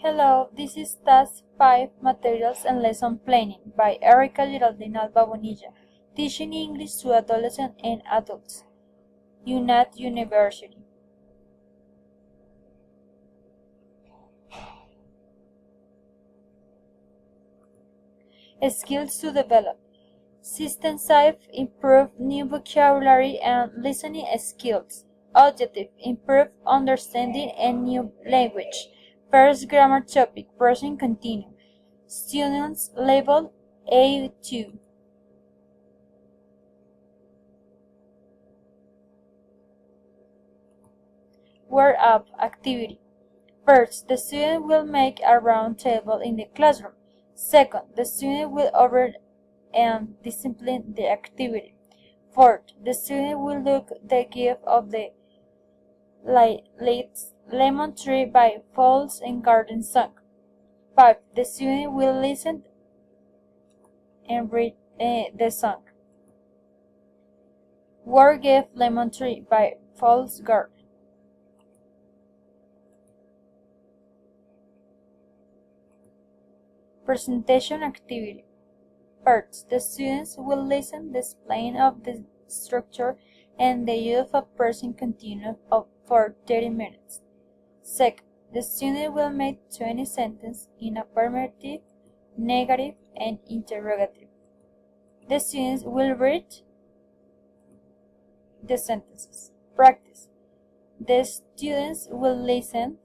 Hello, this is Task 5 Materials and Lesson Planning by Erica Geraldine Alba Bonilla, teaching English to adolescents and adults, UNAT University. Skills to develop. System 5 improve new vocabulary and listening skills. Objective improve understanding and new language. First grammar topic, present continuous. Students level A2. Word up activity. First, the student will make a round table in the classroom. Second, the student will over and discipline the activity. Fourth, the student will look the gift of the late Lemon Tree by Falls and Garden song. 5. The student will listen and read the song. Word gift Lemon Tree by Falls Garden. Presentation activity. First, the students will listen the explain of the structure and the use of present continuous for 30 minutes. Second, the student will make 20 sentences in affirmative, negative, and interrogative. The students will read the sentences. Practice. The students will listen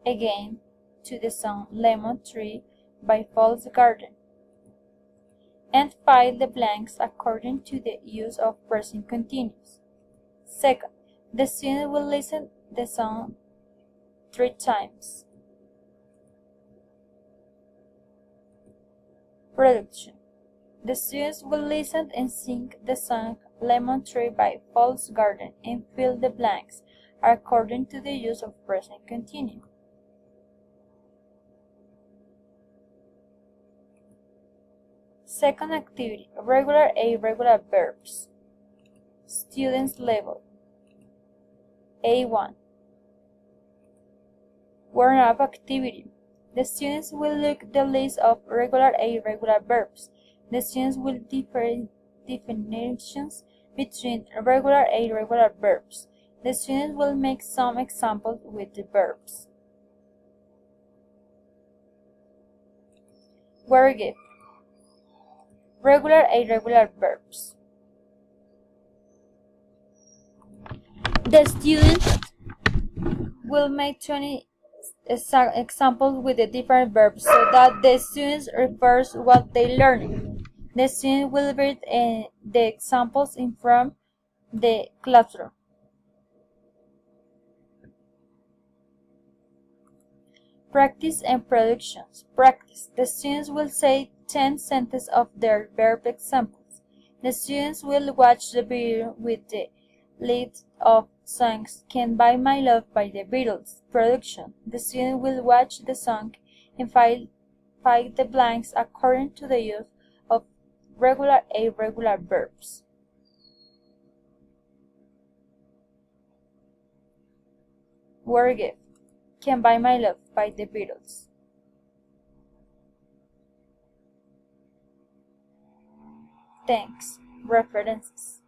again to the song Lemon Tree by Falls Garden and fill the blanks according to the use of present continuous. Second, the student will listen the song 3 times. Production. The students will listen and sing the song Lemon Tree by Falls Garden and fill the blanks according to the use of present continuous. Second activity, regular and irregular verbs. Students level A1. Warm-up activity. The students will look the list of regular and irregular verbs. The students will differentiate definitions between regular and irregular verbs. The students will make some examples with the verbs. Word gift. Regular and irregular verbs. The student will make 20 examples with the different verbs so that the students refers what they learn. The student will read the examples in from the classroom. Practice and productions. Practice. The students will say 10 sentences of their verb examples. The students will watch the video with the lead of songs Can't Buy My Love by the Beatles. Production. The student will watch the song and fill the blanks according to the use of regular and irregular verbs. Word gift. Can't Buy My Love by the Beatles. Thanks. References.